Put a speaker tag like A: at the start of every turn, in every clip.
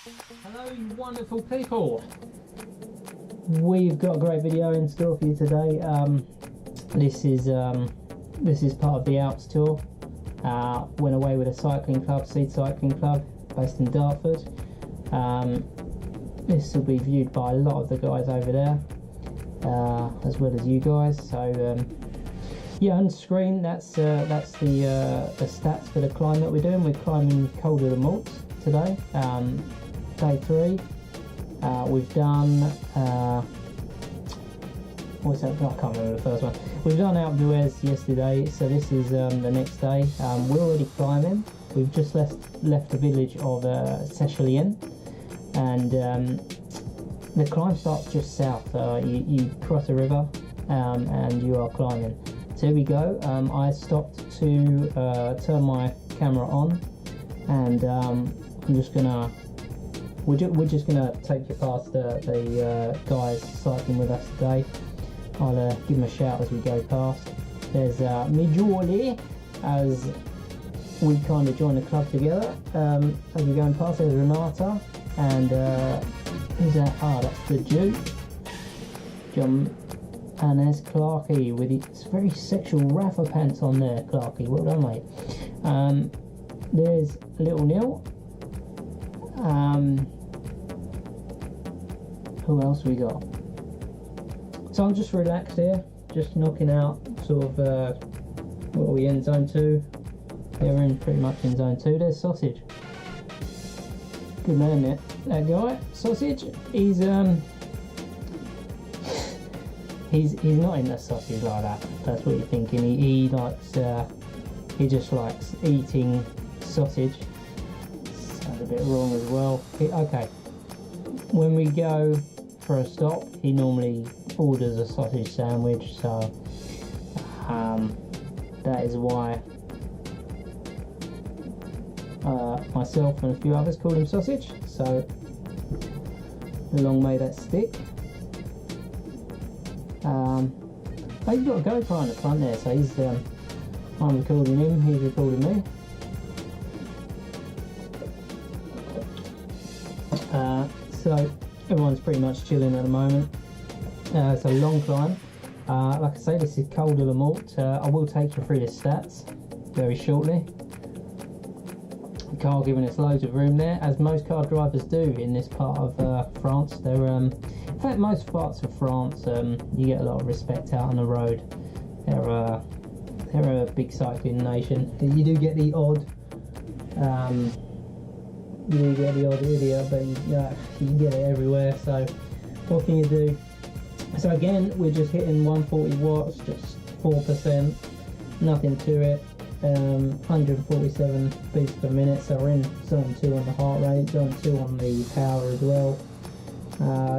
A: Hello you wonderful people. We've got a great video in store for you today. This is part of the Alps tour. Went away with a cycling club, Seed Cycling Club, based in Dartford. This will be viewed by a lot of the guys over there, as well as you guys. So yeah, on screen that's the stats for the climb that we're doing. We're climbing Col de la Morte today, day 3. We've done what's that? I can't remember the first one. We've done Alpe d'Huez yesterday, so this is the next day. We're already climbing. We've just left the village of Seychelles, and the climb starts just south. You cross a river and you are climbing. So here we go. I stopped to turn my camera on, and I'm just gonna we're just gonna take you past the guys cycling with us today. I'll give them a shout as we go past. There's Mijoli, as we kind of join the club together. As we're going past, there's Renata, and who's that? That's the Jew. John. And there's Clarky with his very sexual Rafa pants on there. Clarky, well done, mate. There's Little Neil. Who else we got? So I'm just relaxed here, just knocking out sort of what are we in, zone 2? Yeah, we're in pretty much in zone 2. There's Sausage. Good man, that guy. Sausage, he's not into sausage like that. That's what you're thinking. He likes he just likes eating sausage. Sounds a bit wrong as well. Okay, when we go for a stop, he normally orders a sausage sandwich, so that is why myself and a few others called him Sausage. So long may that stick. He's got a GoPro on the front there, so he's I'm recording him, he's recording me. So everyone's pretty much chilling at the moment. It's a long climb. Like I say, this is Col de la Morte. I will take you through the stats very shortly. The car giving us loads of room there, as most car drivers do in this part of France. They're in fact, most parts of France, you get a lot of respect out on the road. They're a big cycling nation. You do get the odd idiot, but you get it everywhere. So what can you do? So again, we're just hitting 140 watts, just 4%, nothing to it. 147 beats per minute. So we're in zone 2 on the heart rate, zone 2 on the power as well.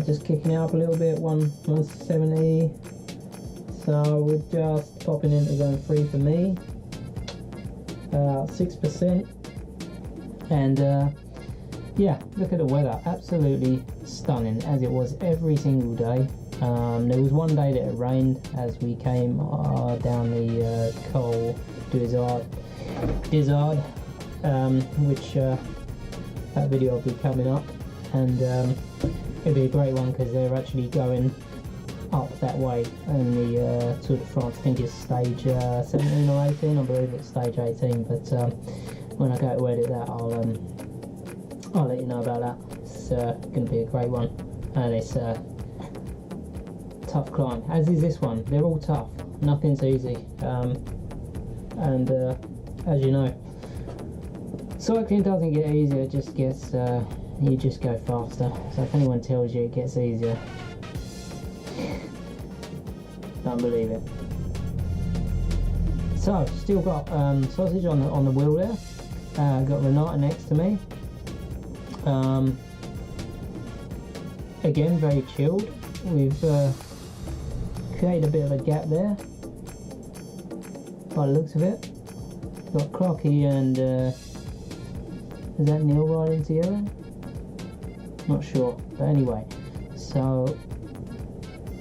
A: Just kicking it up a little bit, 170. So we're just popping into zone 3 for me, 6%. And yeah, look at the weather, absolutely stunning, as it was every single day. There was one day that it rained as we came down the Col d'Huez, which that video will be coming up, and it'll be a great one because they're actually going up that way in the Tour de France. I think it's stage 17 or 18. I believe it's stage 18, but when I go to edit that, I'll let you know about that. It's going to be a great one, and it's a tough climb, as is this one. They're all tough, nothing's easy, and as you know, cycling doesn't get easier, it just gets you just go faster. So if anyone tells you it gets easier, don't believe it. So still got Sausage on the wheel there. Got Renata next to me. Again, very chilled. We've created a bit of a gap there by the looks of it. Got Clarky and is that Neil riding together? Not sure, but anyway, so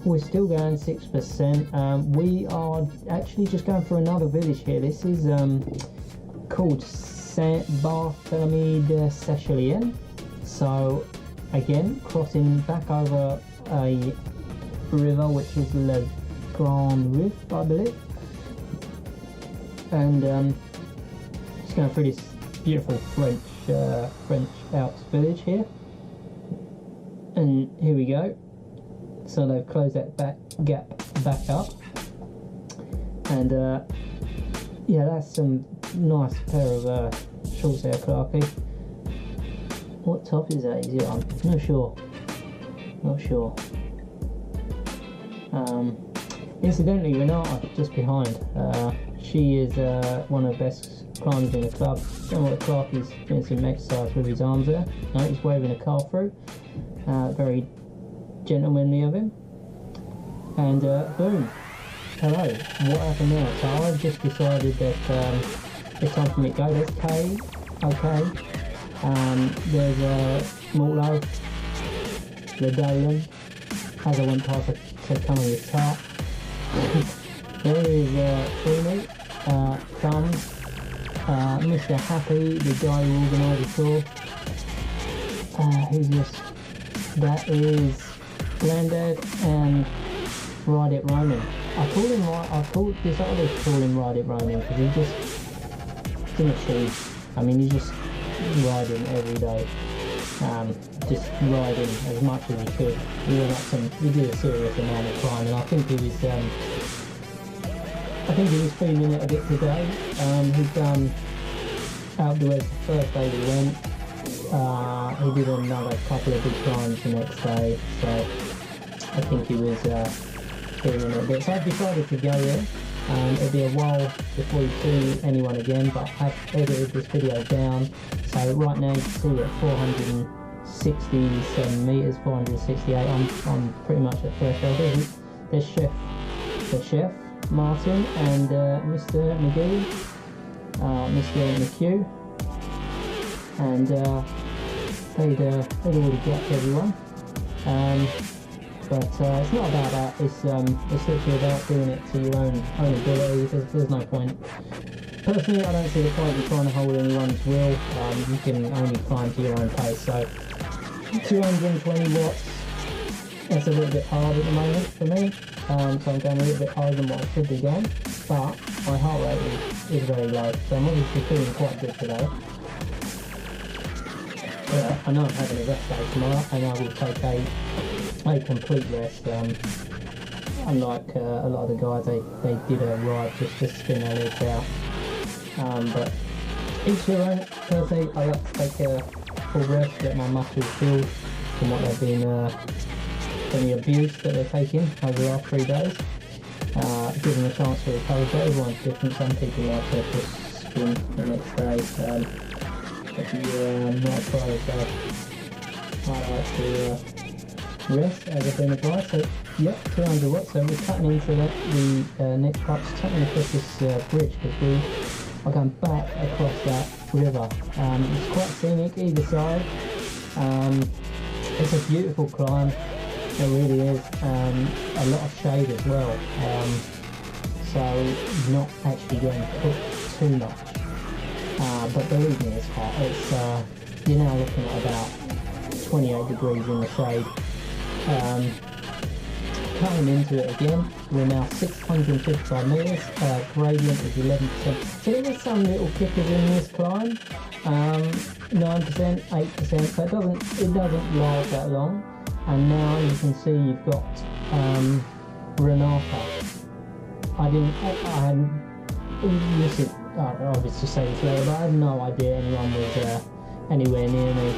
A: we're still going 6%. We are actually just going for another village here. This is called Saint Barthélemy de Seychelles. So again, crossing back over a river which is Le Grand Rift, I believe, and just going through this beautiful French Alps village here, and here we go. So they've closed that gap back up, and yeah, that's some nice pair of shorts there, Clarky. What top is that? Is it? I'm not sure. Incidentally, Renata just behind. She is one of the best climbers in the club. Don't know what Clarky's doing some exercise with his arms there. No, he's waving a car through. Very gentlemanly of him. And boom. Hello. What happened there? So I've just decided that it's time for me to go. There's Kay. Okay. There's Morte, the Dolan. As I went past, I said come on your top. There is Freely, Thumbs, Mr. Happy, the guy who organised the tour. Who's this? That is Granddad and Ride It Roman. Decided to call him Ride It Roman because he's in a tree. I mean, he's just riding every day. Just riding as much as he could. He did a serious amount of climbing. I think he was feeling it a bit today. He'd done Alpe d'Huez the first day we went. He did another couple of big climbs the next day, so I think he was feeling it a bit. So I've decided to go there. It'll be a while before you see anyone again, but I've edited this video down. So right now you can see we're at 467 meters, 468. I'm pretty much at threshold. There's Chef Martin and Mr. McGee, Mr. McHugh, and they'd already got everyone. But it's not about that. It's literally about doing it to your own ability. There's no point. Personally, I don't see the point in trying to hold anyone's will. You can only climb to your own pace. So 220 watts. That's a little bit hard at the moment for me. So I'm going a little bit harder than what I should be going. But my heart rate is very low. So I'm obviously feeling quite good today. I know I'm having a rest day tomorrow, and I will take a complete rest. Unlike a lot of the guys, they did a ride just to spin their legs out. But each your own. Personally, I like to take a full rest, let my muscles build from what they've been from the abuse that they're taking over the last 3 days. Give them a chance to recover. But everyone's different. Some people like to just spin the next day. If you're not a pro, so I like to rest as I've been advised. So yep, 200 watts. So we're cutting into the next part, just cutting across this bridge because we are going back across that river. It's quite scenic either side. It's a beautiful climb. It really is. A lot of shade as well. So not actually getting cooked too much. But believe me, it's hot. It's you're now looking at about 28 degrees in the shade. Cutting into it again, we're now 655 meters. Gradient is 11%. So there are some little kickers in this climb. 9%, 8%. So it doesn't last that long. And now you can see you've got Renata. I hadn't listened. I'll just say this later, but I had no idea anyone was anywhere near me.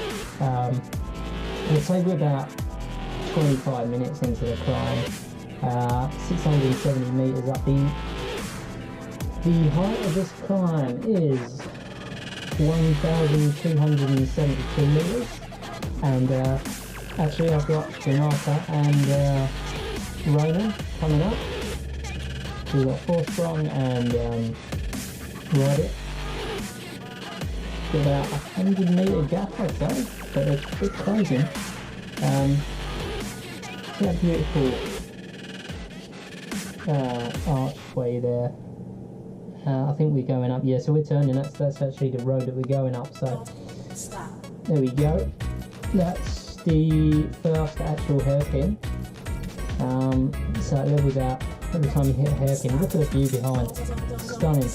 A: Let's say we're about 25 minutes into the climb, 670 meters up. The height of this climb is 1,272 meters, and actually I've got Renata and Roman coming up. We've got Four Strong and Ride It. About 100 meter gap, I'd say, but it's a bit closing. See that beautiful archway there. I think we're going up. Yeah, so we're turning. That's actually the road that we're going up. So there we go. that's the first actual hairpin. So it levels out every time you hit a hairpin. Look at the view behind, stunning.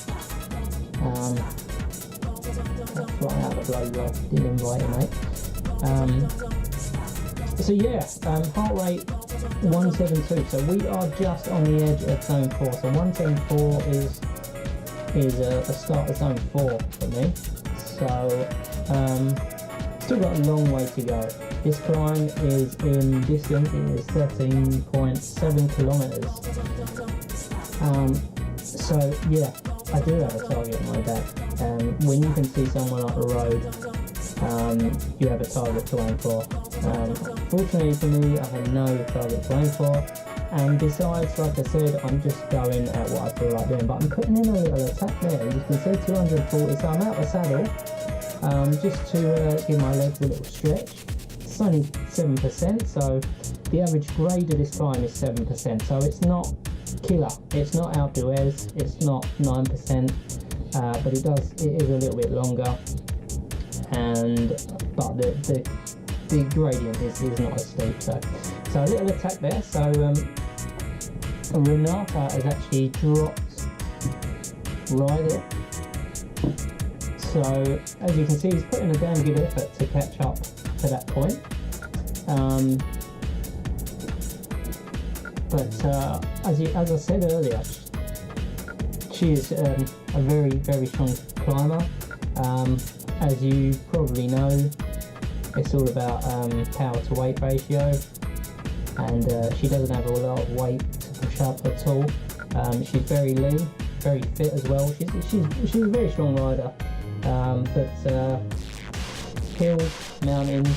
A: Flying out the bloody way, didn't invite you, mate. So yeah, heart rate 172. So we are just on the edge of zone 4. So 174 is the start of zone 4 for me. So still got a long way to go. This climb is in distance, it is 13.7 kilometers. So yeah, I do have a target on my back. When you can see someone up the road, you have a target to aim for. Fortunately for me, I have no target to aim for, and besides, like I said, I'm just going at what I feel like doing. But I'm putting in a little attack there. You can see 240, so I'm out the saddle, just to give my legs a little stretch. It's only 7%, so the average grade of this climb is 7%, so it's not killer. It's not Alpe d'Huez, it's not 9%, but it is a little bit longer, but the gradient is not as steep. So a little attack there. So Renata has actually dropped right there. So as you can see, he's putting a damn good effort to catch up to that point. But as I said earlier, she is a very, very strong climber. As you probably know, it's all about power to weight ratio, and she doesn't have a lot of weight to push up at all. She's very lean, very fit as well. She's a very strong rider, but hills, mountains,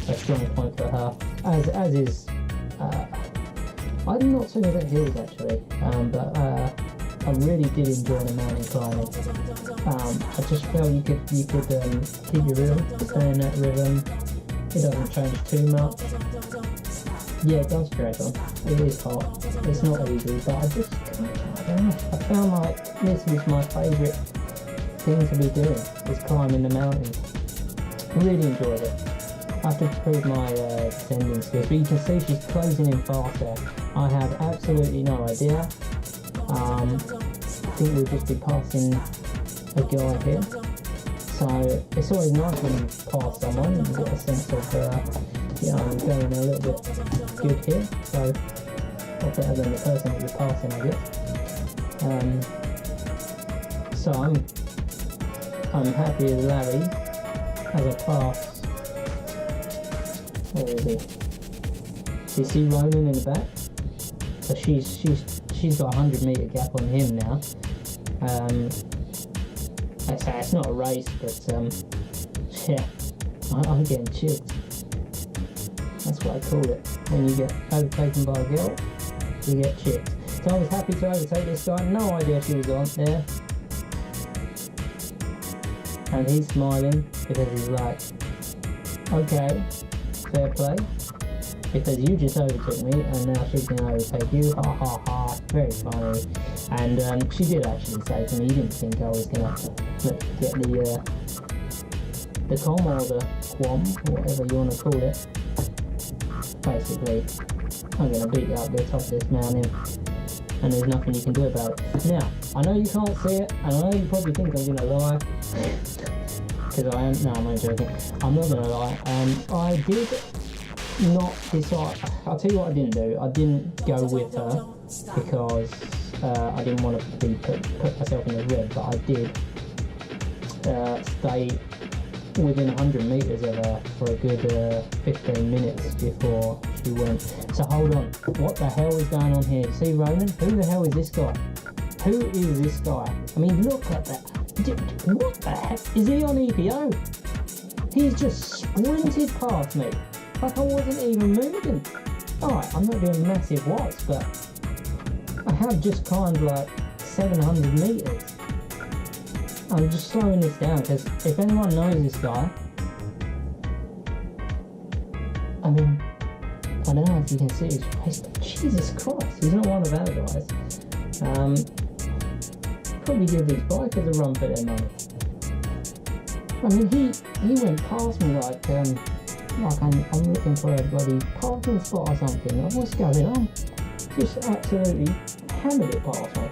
A: a strong point for her. As is, I'm not so good at hills actually, but I really did enjoy the mountain climbing. I just felt you could keep your rhythm, stay in that rhythm. It doesn't change too much. Yeah, it does drag on. It is hot. It's not easy, but I don't know. I found like this is my favourite thing to be doing, is climbing the mountains. I really enjoyed it. I have to improve my descending skills, but you can see she's closing in fast there. I have absolutely no idea. I think we'll just be passing a guy here. So it's always nice when you pass someone and you get a sense of, I'm going a little bit good here. So not better than the person that you're passing, I guess. So I'm happy as Larry as I pass. Where is he? Do you see Roman in the back? So she's got a 100-meter gap on him now. It's not a race, but yeah, I'm getting chilled. That's what I call it. When you get overtaken by a girl, you get chipped. So I was happy to overtake this guy. No idea she was on there, and he's smiling because he's like, okay, fair play. Because you just overtook me and now she's going to overtake you, ha ha ha, very funny. And she did actually say to me, you didn't think I was going to get the com or the quam, whatever you want to call it. Basically, I'm going to beat you up the top of this mountain and there's nothing you can do about it. Now, I know you can't see it, and I know you probably think I'm going to lie, because I am. No, I'm not joking. I'm not going to lie. I did not decide. I'll tell you what I didn't do. I didn't go with her because I didn't want to put myself in the red, but I did stay within 100 meters of her for a good 15 minutes before she went. So hold on, what the hell is going on here? See Ronan? Who the hell is this guy? Who is this guy? I mean, look at that. What the heck? Is he on EPO? He's just sprinted past me like I wasn't even moving. Alright, I'm not doing massive watts, but I have just climbed like 700 meters. I'm just slowing this down because if anyone knows this guy, I mean, I don't know if you can see his face, but Jesus Christ, he's not one of our guys. Probably give these bikers a run for their money. I mean, he went past me like like I'm looking for a bloody parking spot or something. Like, what's going on? Just absolutely hammered it past me.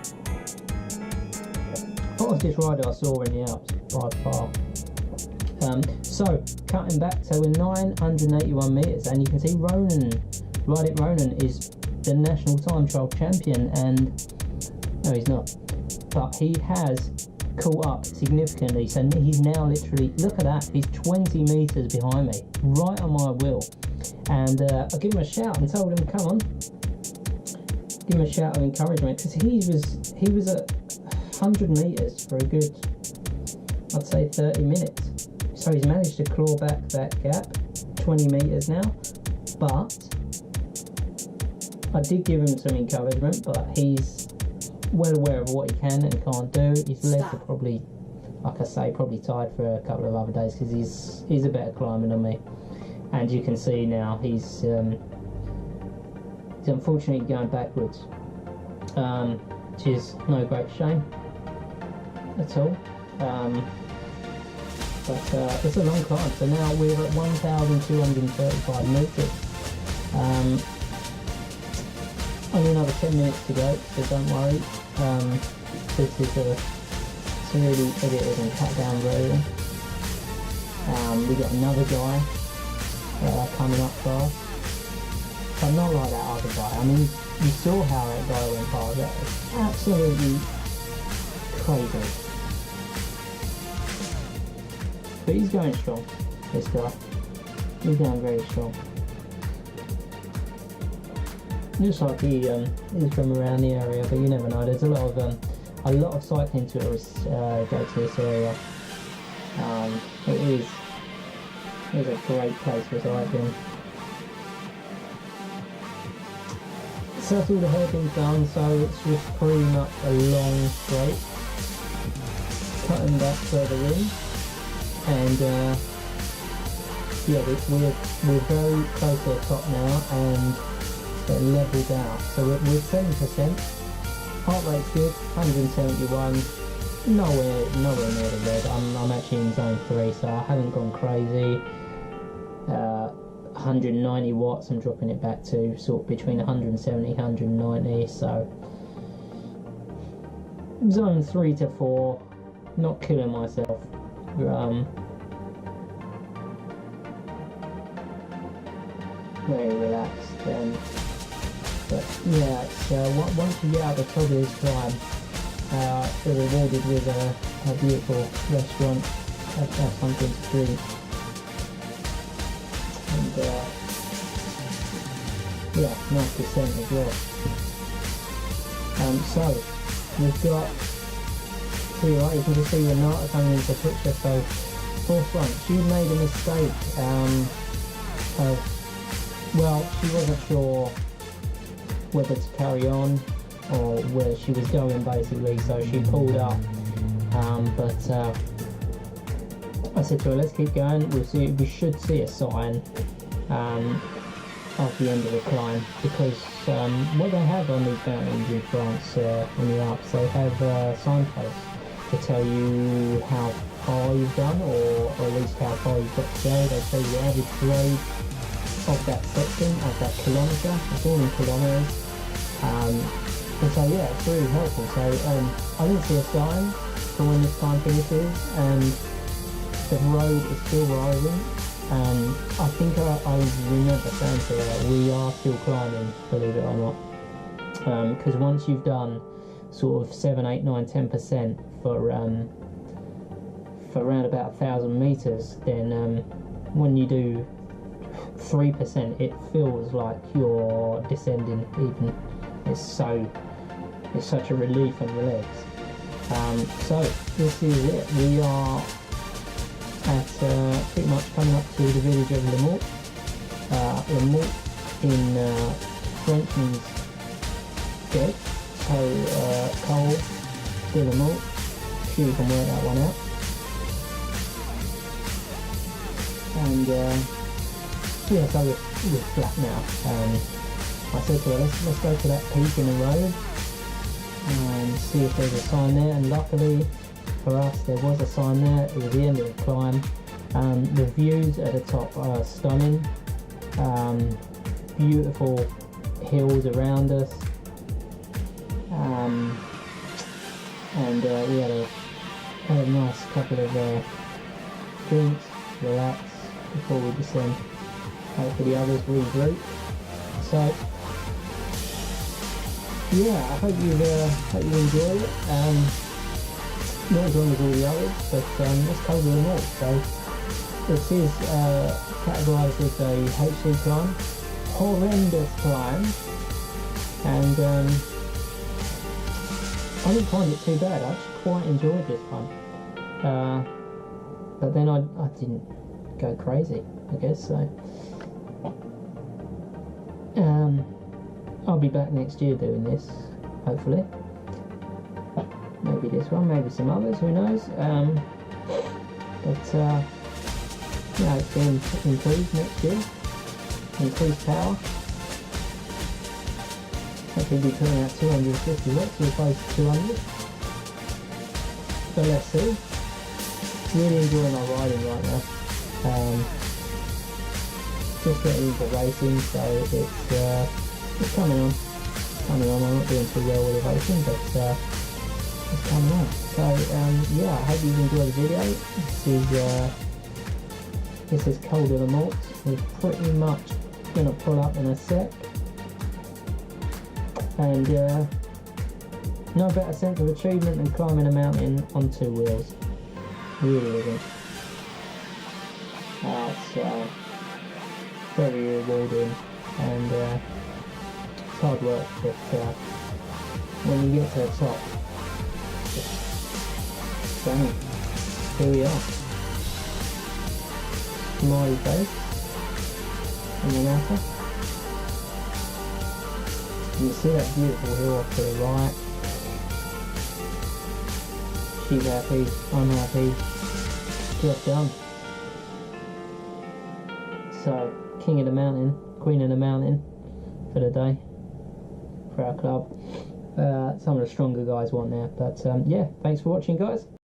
A: Fastest rider I saw in the Alps by far. So cutting back, so we're 981 metres, and you can see Ronan is the national time trial champion, and no, he's not, but he has caught up significantly. So he's now literally, look at that, he's 20 metres behind me, right on my wheel. And I give him a shout and told him, come on, give him a shout of encouragement, because he was at 100 metres for a good, I'd say 30 minutes. So he's managed to claw back that gap, 20 metres now. But I did give him some encouragement, but he's well aware of what he can and can't do. His legs are probably, like I say, probably tired for a couple of other days, because he's a better climber than me. And you can see now he's unfortunately going backwards, which is no great shame at all. But it's a long climb, so now we're at 1,235 metres. Only another 10 minutes to go, so don't worry. This is a really edited and cut down version. We got another guy coming up fast, but not like that other guy. I mean, you saw how that guy went past. That was absolutely crazy. But he's going strong, this guy. He's going very strong. Looks like he is from around the area, but you never know. There's a lot of cycling tourists go to this area. It is a great place for cycling. So that's all the hairpins done, so it's just pretty much a long straight. Cutting back further in. And yeah, we're very close to the top now, and they're levelled out. So we're 7%. Heart rate's good, 171. Nowhere near the red. I'm actually in zone 3, so I haven't gone crazy. 190 watts. I'm dropping it back to sort of between 170, 190. So zone 3 to 4. Not killing myself. Very relaxed, but yeah, it's, once you get out the top of this climb, you're rewarded with a beautiful restaurant, have something to drink, and yeah, nice descent as well. So we've got, see, right, you can just see Renata coming into the picture. So forefront, she made a mistake of, well, she wasn't sure whether to carry on or where she was going, basically, so she pulled up. But I said to her, let's keep going. We should see a sign at the end of the climb, because what they have on these mountains in France, in the Alps, they have signposts to tell you how far you've done, or at least how far you've got to go. They tell you the average grade of that section, of that kilometre. It's all in kilometres. And so yeah, it's really helpful. So I didn't see a sign for when this time finishes, and the road is still rising. And I think I remember saying to her, we are still climbing, believe it or not. Because once you've done sort of 7, 8, 9, 10% for around about 1,000 metres, then when you do 3%, it feels like you're descending even. It's such a relief on your legs. So this is it. We are at pretty much coming up to the village of Le Morte. Le Morte in French means dead. So Col de Le Morte. Sure you can work that one out. And yeah, so we're flat now. I said to her, let's go to that peak in the road and see if there's a sign there, and luckily for us there was a sign there. It was the end of the climb, The views at the top are stunning. Beautiful hills around us. And we had a nice couple of drinks, relax before we descend. Hopefully the others regroup. So yeah, I hope you enjoyed it. Not as long as all the others, but let's cover them all. So this is categorised as a HC climb, horrendous climb, and I didn't find it too bad. I actually quite enjoyed this one, but then I didn't go crazy, I guess. So I'll be back next year doing this, hopefully. Maybe this one, maybe some others, who knows. But yeah, it's been improved next year, increased power. Hopefully be putting out 250 watts as opposed to 200. But let's see. Really enjoying my riding right now. Just getting into racing, so it's coming on. I'm not doing too well with the racing, but it's coming on. So yeah, I hope you've enjoyed the video. This is Col de la Morte. We're pretty much gonna pull up in a sec, and no better sense of achievement than climbing a mountain on two wheels. Really isn't. It's very rewarding, and it's hard work, but when you get to the top, bang, here we are. Smiley face in the matter. You see that beautiful hill off to the right. She's happy, I'm happy, job done. So, king of the mountain, queen of the mountain for the day, for our club. Some of the stronger guys want there, but yeah, thanks for watching, guys.